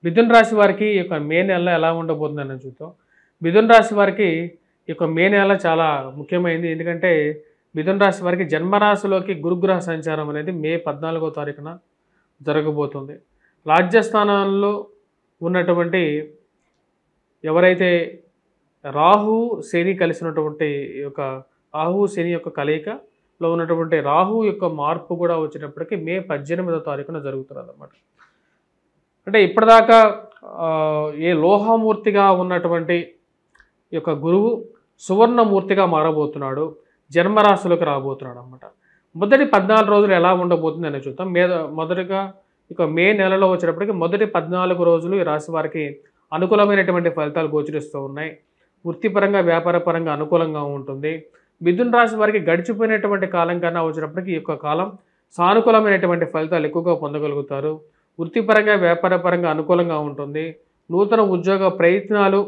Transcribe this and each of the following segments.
మిథున రాశి వారికి ఈ యొక్క మే నెల ఎలా ఉండబోతుందని చూద్దాం. మిథున రాశి వారికి ఈ యొక్క మే నెల చాలా ముఖ్యమైనది. ఎందుకంటే మిథున రాశి వారికి జన్మరాశిలోకి గురుగ్రహ సంచారం అనేది మే 14వ తారీఖున జరగబోతుంది. రాజ్యస్థానాల్లో ఉన్నటువంటి ఎవరైతే రాహు శని కలిసినటువంటి ఈ యొక్క రాహు శని యొక్క కలయికలో ఉన్నటువంటి రాహు యొక్క మార్పు కూడా వచ్చేటప్పటికి మే 18వ తారీఖున జరుగుతున్నది అన్నమాట. అంటే ఇప్పటిదాకా ఏ లోహమూర్తిగా ఉన్నటువంటి ఈ యొక్క గురువు సువర్ణమూర్తిగా మారబోతున్నాడు, జన్మరాశిలోకి రాబోతున్నాడు అన్నమాట. మొదటి 14 రోజులు ఎలా ఉండబోతుంది అని చూద్దాం. మొదటిగా ఇక మే నెలలో వచ్చేటప్పటికి మొదటి 14 రోజులు ఈ రాశి వారికి అనుకూలమైనటువంటి ఫలితాలు గోచరిస్తూ ఉన్నాయి. వృత్తిపరంగా వ్యాపారపరంగా అనుకూలంగా ఉంటుంది. మిథున రాశి వారికి గడిచిపోయినటువంటి కాలం కన్నా వచ్చేటప్పటికి ఈ యొక్క కాలం సానుకూలమైనటువంటి ఫలితాలు ఎక్కువగా పొందగలుగుతారు. వృత్తిపరంగా వ్యాపారపరంగా అనుకూలంగా ఉంటుంది. నూతన ఉద్యోగ ప్రయత్నాలు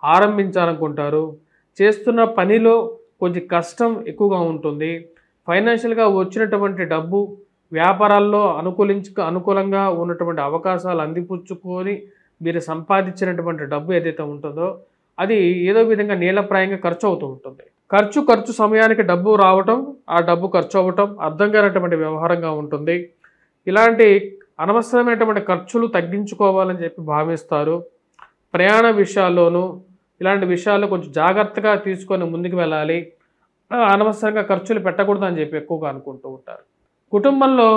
ఆరంభించాలనుకుంటారు. చేస్తున్న పనిలో కొంచెం కష్టం ఎక్కువగా ఉంటుంది. ఫైనాన్షియల్గా వచ్చినటువంటి డబ్బు వ్యాపారాల్లో అనుకూలంగా ఉన్నటువంటి అవకాశాలు అందిపుచ్చుకొని మీరు సంపాదించినటువంటి డబ్బు ఏదైతే ఉంటుందో అది ఏదో విధంగా నీలప్రాయంగా ఖర్చు అవుతూ ఉంటుంది. ఖర్చు సమయానికి డబ్బు రావటం, ఆ డబ్బు ఖర్చు అవ్వటం అర్థం కానటువంటి వ్యవహారంగా ఉంటుంది. ఇలాంటి అనవసరమైనటువంటి ఖర్చులు తగ్గించుకోవాలని చెప్పి భావిస్తారు. ప్రయాణ విషయాల్లోనూ ఇలాంటి విషయాల్లో కొంచెం జాగ్రత్తగా తీసుకొని ముందుకు వెళ్ళాలి. అనవసరంగా ఖర్చులు పెట్టకూడదు అని చెప్పి ఎక్కువగా అనుకుంటూ ఉంటారు. కుటుంబంలో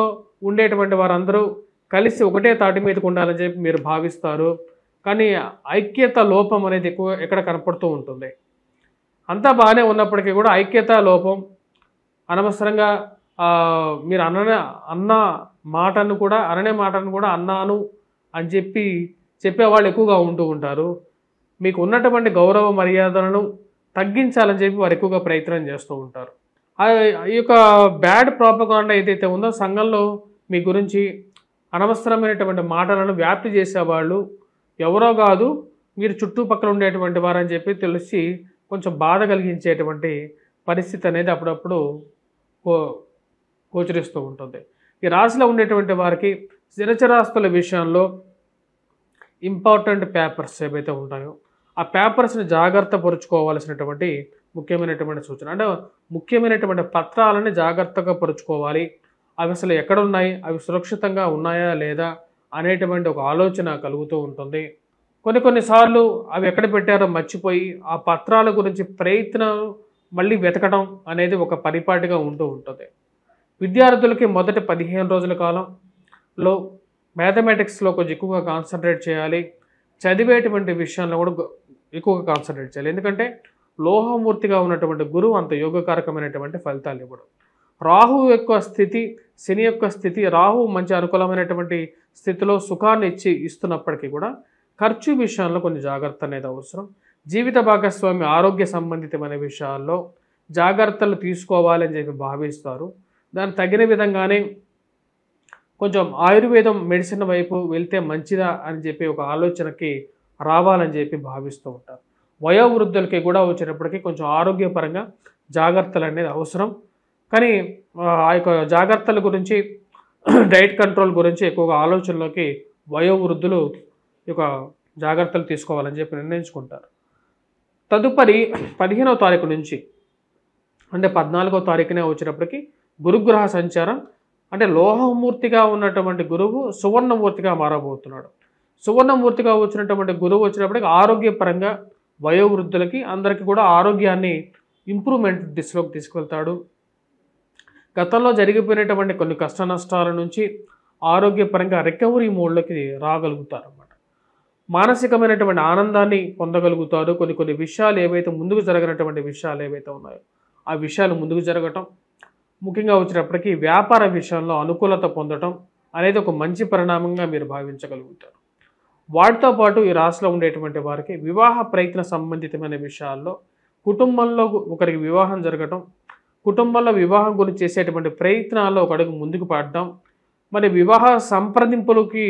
ఉండేటువంటి వారందరూ కలిసి ఒకటే తాటి మీదకు ఉండాలని చెప్పి మీరు భావిస్తారు. కానీ ఐక్యత లోపం అనేది ఎక్కడ కనపడుతూ ఉంటుంది. అంతా బాగానే ఉన్నప్పటికీ కూడా ఐక్యత లోపం, అనవసరంగా మీరు అననే మాటను కూడా అన్నాను అని చెప్పేవాళ్ళు ఎక్కువగా ఉంటూ ఉంటారు. మీకు ఉన్నటువంటి గౌరవ మర్యాదలను తగ్గించాలని చెప్పి వారు ఎక్కువగా ప్రయత్నం చేస్తూ ఉంటారు. ఈ యొక్క బ్యాడ్ ప్రాపగాండా ఏదైతే ఉందో సంఘంలో మీ గురించి అనవసరమైనటువంటి మాటలను వ్యాప్తి చేసేవాళ్ళు ఎవరో కాదు, మీరు చుట్టుపక్కల ఉండేటువంటి వారని చెప్పి తెలిసి కొంచెం బాధ కలిగించేటువంటి పరిస్థితి అనేది అప్పుడప్పుడు గోచరిస్తూ ఉంటుంది. ఈ రాశిలో ఉండేటువంటి వారికి స్థిరచరాస్తుల విషయంలో ఇంపార్టెంట్ పేపర్స్ ఏవైతే ఉంటాయో ఆ పేపర్స్ని జాగ్రత్త పరుచుకోవాల్సినటువంటి ముఖ్యమైనటువంటి సూచన. అంటే ముఖ్యమైనటువంటి పత్రాలని జాగ్రత్తగా పరుచుకోవాలి. అవి అసలు ఎక్కడున్నాయి, అవి సురక్షితంగా ఉన్నాయా లేదా అనేటువంటి ఒక ఆలోచన కలుగుతూ ఉంటుంది. కొన్నిసార్లు అవి ఎక్కడ పెట్టారో మర్చిపోయి ఆ పత్రాల గురించి ప్రయత్నం మళ్ళీ వెతకడం అనేది ఒక పరిపాటిగా ఉంటూ ఉంటుంది. విద్యార్థులకి మొదటి 15 రోజుల కాలంలో మ్యాథమెటిక్స్లో కొంచెం ఎక్కువగా కాన్సన్ట్రేట్ చేయాలి. చదివేటువంటి విషయంలో కూడా ఎక్కువగా కాన్సన్ట్రేట్ చేయాలి. ఎందుకంటే లోహమూర్తిగా ఉన్నటువంటి గురువు అంత యోగకారకమైనటువంటి ఫలితాలు ఇవ్వడం. రాహు యొక్క స్థితి, శని యొక్క స్థితి, రాహు మంచి అనుకూలమైనటువంటి స్థితిలో సుఖాన్ని ఇస్తున్నప్పటికీ కూడా ఖర్చు విషయంలో కొన్ని జాగ్రత్త అనేది అవసరం. జీవిత భాగస్వామి ఆరోగ్య సంబంధితమైన విషయాల్లో జాగ్రత్తలు తీసుకోవాలని చెప్పి భావిస్తారు. దానికి తగిన విధంగానే కొంచెం ఆయుర్వేదం మెడిసిన్ వైపు వెళ్తే మంచిదా అని చెప్పి ఒక ఆలోచనకి రావాలని చెప్పి భావిస్తూ ఉంటారు. వయోవృద్ధులకి కూడా వచ్చేటప్పటికి కొంచెం ఆరోగ్యపరంగా జాగ్రత్తలు అనేది అవసరం. కానీ ఆ యొక్క జాగ్రత్తల గురించి, డైట్ కంట్రోల్ గురించి ఎక్కువగా ఆలోచనలోకి వయోవృద్ధులు ఈ యొక్క జాగ్రత్తలు తీసుకోవాలని చెప్పి నిర్ణయించుకుంటారు. తదుపరి 15వ తారీఖు నుంచి అంటే 14వ తారీఖునే వచ్చేటప్పటికి గురుగ్రహ సంచారం, అంటే లోహమూర్తిగా ఉన్నటువంటి గురువు సువర్ణమూర్తిగా మారబోతున్నాడు. సువర్ణమూర్తిగా వచ్చినటువంటి గురువు వచ్చినప్పటికి ఆరోగ్యపరంగా వయోవృద్ధులకి అందరికీ కూడా ఆరోగ్యాన్ని ఇంప్రూవ్మెంట్ దిశలోకి తీసుకెళ్తాడు. గతంలో జరిగిపోయినటువంటి కొన్ని కష్ట నష్టాల నుంచి ఆరోగ్యపరంగా రికవరీ మోడ్లోకి రాగలుగుతారు అన్నమాట. మానసికమైనటువంటి ఆనందాన్ని పొందగలుగుతారు. కొన్ని విషయాలు ఏవైతే ముందుకు జరగనటువంటి విషయాలు ఏవైతే ఉన్నాయో ఆ విషయాలు ముందుకు జరగటం, ముఖ్యంగా వచ్చినప్పటికీ వ్యాపార విషయంలో అనుకూలత పొందటం అనేది ఒక మంచి పరిణామంగా మీరు భావించగలుగుతారు. వాటితో పాటు ఈ రాశిలో ఉండేటువంటి వారికి వివాహ ప్రయత్న సంబంధితమైన విషయాల్లో కుటుంబంలో ఒకరికి వివాహం జరగటం, కుటుంబంలో వివాహం గురించి చేసేటువంటి ప్రయత్నాల్లో ఒక అడుగు ముందుకు పడడం, మరి వివాహ సంప్రదింపులకి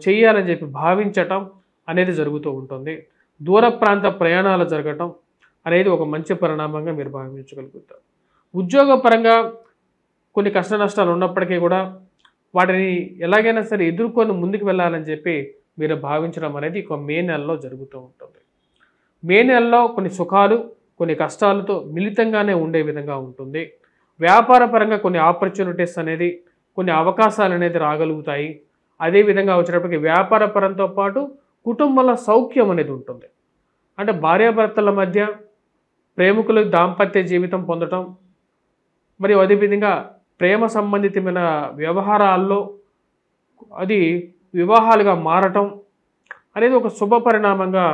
చేయాలని చెప్పి భావించటం అనేది జరుగుతూ ఉంటుంది. దూర ప్రాంత ప్రయాణాలు జరగటం అనేది ఒక మంచి పరిణామంగా మీరు భావించగలుగుతారు. ఉద్యోగపరంగా కొన్ని కష్ట నష్టాలు ఉన్నప్పటికీ కూడా వాటిని ఎలాగైనా సరే ఎదుర్కొని ముందుకు వెళ్ళాలని చెప్పి మీరు భావించడం అనేది ఒక మే నెలలో జరుగుతూ ఉంటుంది. మే నెలలో కొన్ని సుఖాలు కొన్ని కష్టాలతో మిళితంగానే ఉండే విధంగా ఉంటుంది. వ్యాపార పరంగా కొన్ని ఆపర్చునిటీస్ అనేది కొన్ని అవకాశాలు అనేది రాగలుగుతాయి. అదేవిధంగా వచ్చేటప్పటికి వ్యాపార పరంతో పాటు కుటుంబంలో సౌఖ్యం అనేది ఉంటుంది. అంటే భార్యాభర్తల మధ్య ప్రేమికులు దాంపత్య జీవితం పొందటం, మరియు అదేవిధంగా ప్రేమ సంబంధితమైన వ్యవహారాల్లో అది వివాహాలుగా మారటం అనేది ఒక శుభ పరిణామంగా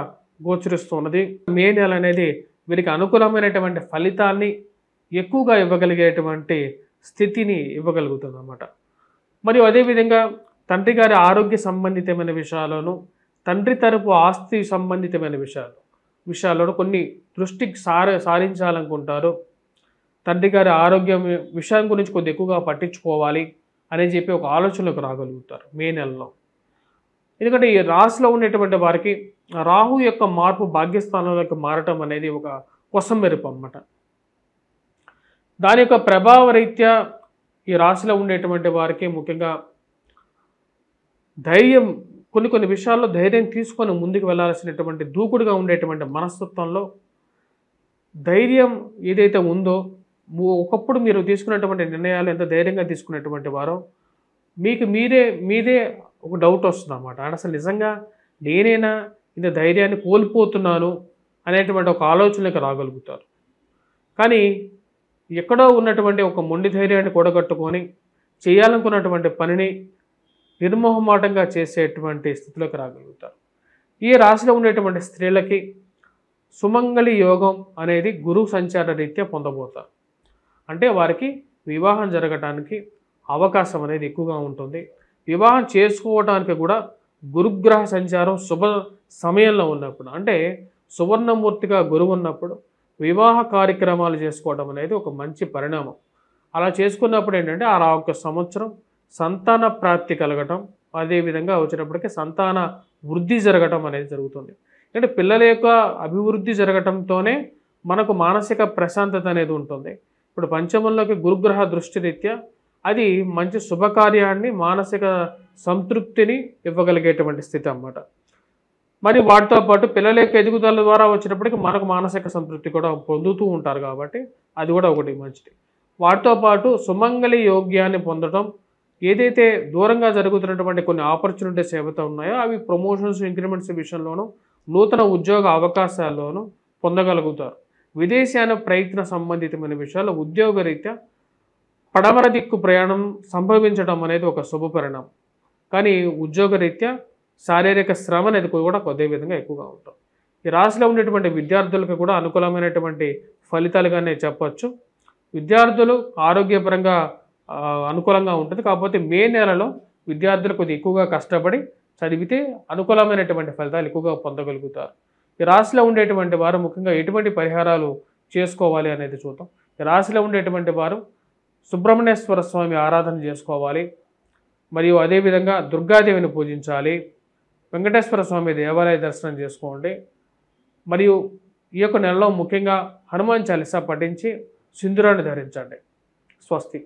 గోచరిస్తున్నది. మే నెల అనేది వీరికి అనుకూలమైనటువంటి ఫలితాన్ని ఎక్కువగా ఇవ్వగలిగేటువంటి స్థితిని ఇవ్వగలుగుతుంది అన్నమాట. మరియు అదేవిధంగా తండ్రి గారి ఆరోగ్య సంబంధితమైన విషయాలను, తండ్రి తరపు ఆస్తి సంబంధితమైన విషయాలను కొన్ని దృష్టికి సారించాలనుకుంటారు. తండ్రి గారి ఆరోగ్యం విషయం గురించి కొద్దిగా ఎక్కువగా పట్టించుకోవాలి అని చెప్పి ఒక ఆలోచనకు రాగలుగుతారు మే నెలలో. ఎందుకంటే ఈ రాశిలో ఉండేటువంటి వారికి రాహు యొక్క మార్పు భాగ్యస్థానంలోకి మారటం అనేది ఒక కొసమెరుపు అన్నమాట. దాని యొక్క ప్రభావ రీత్యా ఈ రాశిలో ఉండేటువంటి వారికి ముఖ్యంగా ధైర్యం, కొన్ని విషయాల్లో ధైర్యం తీసుకొని ముందుకు వెళ్ళాల్సినటువంటి దూకుడుగా ఉండేటువంటి మనస్తత్వంలో ధైర్యం ఏదైతే ఉందో, ఒకప్పుడు మీరు తీసుకున్నటువంటి నిర్ణయాలు ఎంత ధైర్యంగా తీసుకున్నటువంటి వారో మీకు మీదే ఒక డౌట్ వస్తుంది అన్నమాట. అసలు నిజంగా నేనేనా ఇంత ధైర్యాన్ని కోల్పోతున్నాను అనేటువంటి ఒక ఆలోచనలకు రాగలుగుతారు. కానీ ఎక్కడో ఉన్నటువంటి ఒక మొండి ధైర్యాన్ని కూడగట్టుకొని చేయాలనుకున్నటువంటి పనిని నిర్మోహమాటంగా చేసేటువంటి స్థితిలోకి రాగలుగుతారు. ఈ రాశిలో ఉండేటువంటి స్త్రీలకి సుమంగళి యోగం అనేది గురు సంచార రీత్యా పొందబోతారు. అంటే వారికి వివాహం జరగటానికి అవకాశం అనేది ఎక్కువగా ఉంటుంది. వివాహం చేసుకోవడానికి కూడా గురుగ్రహ సంచారం శుభ సమయంలో ఉన్నప్పుడు, అంటే సువర్ణమూర్తిగా గురువు ఉన్నప్పుడు వివాహ కార్యక్రమాలు చేసుకోవడం అనేది ఒక మంచి పరిణామం. అలా చేసుకున్నప్పుడు ఏంటంటే ఆ ఒక సంవత్సరం సంతాన ప్రాప్తి కలగటం, అదేవిధంగా వచ్చేటప్పటికి సంతాన వృద్ధి జరగటం అనేది జరుగుతుంది. అంటే పిల్లల యొక్క అభివృద్ధి జరగటంతోనే మనకు మానసిక ప్రశాంతత అనేది ఉంటుంది. ఇప్పుడు పంచమంలోకి గురుగ్రహ దృష్టి రీత్యా అది మంచి శుభకార్యాన్ని, మానసిక సంతృప్తిని ఇవ్వగలిగేటువంటి స్థితి అన్నమాట. మరి వాటితో పాటు పిల్లల యొక్క ఎదుగుదల ద్వారా వచ్చినప్పటికీ మనకు మానసిక సంతృప్తి కూడా పొందుతూ ఉంటారు కాబట్టి అది కూడా ఒకటి మంచిది. వాటితో పాటు సుమంగళి యోగ్యాన్ని పొందడం, ఏదైతే దూరంగా జరుగుతున్నటువంటి కొన్ని ఆపర్చునిటీస్ ఏవైతే ఉన్నాయో అవి ప్రమోషన్స్, ఇంక్రిమెంట్స్ విషయంలోనూ, నూతన ఉద్యోగ అవకాశాల్లోనూ పొందగలుగుతారు. విదేశాన ప్రయత్న సంబంధితమైన విషయాల్లో ఉద్యోగరీత్యా పడమర దిక్కు ప్రయాణం సంభవించడం అనేది ఒక శుభ పరిణామం. కానీ ఉద్యోగరీత్యా శారీరక శ్రమ అనేది కూడా కొద్ది విధంగా ఎక్కువగా ఉంటుంది. ఈ రాశిలో ఉండేటువంటి విద్యార్థులకు కూడా అనుకూలమైనటువంటి ఫలితాలుగానే చెప్పచ్చు. విద్యార్థులు ఆరోగ్యపరంగా అనుకూలంగా ఉంటుంది. కాకపోతే మే నెలలో విద్యార్థులు కొద్దిగా ఎక్కువగా కష్టపడి చదివితే అనుకూలమైనటువంటి ఫలితాలు ఎక్కువగా పొందగలుగుతారు. ఈ రాశిలో ఉండేటువంటి వారు ముఖ్యంగా ఎటువంటి పరిహారాలు చేసుకోవాలి అనేది చూద్దాం. ఈ రాశిలో ఉండేటువంటి వారు సుబ్రహ్మణ్యేశ్వర స్వామి ఆరాధన చేసుకోవాలి, మరియు అదేవిధంగా దుర్గాదేవిని పూజించాలి, వెంకటేశ్వర స్వామి దేవాలయ దర్శనం చేసుకోండి, మరియు ఈ యొక్క నెలలో ముఖ్యంగా హనుమాన్ చాలీసా పఠించి సింధూరాన్ని ధరించండి. స్వస్తి.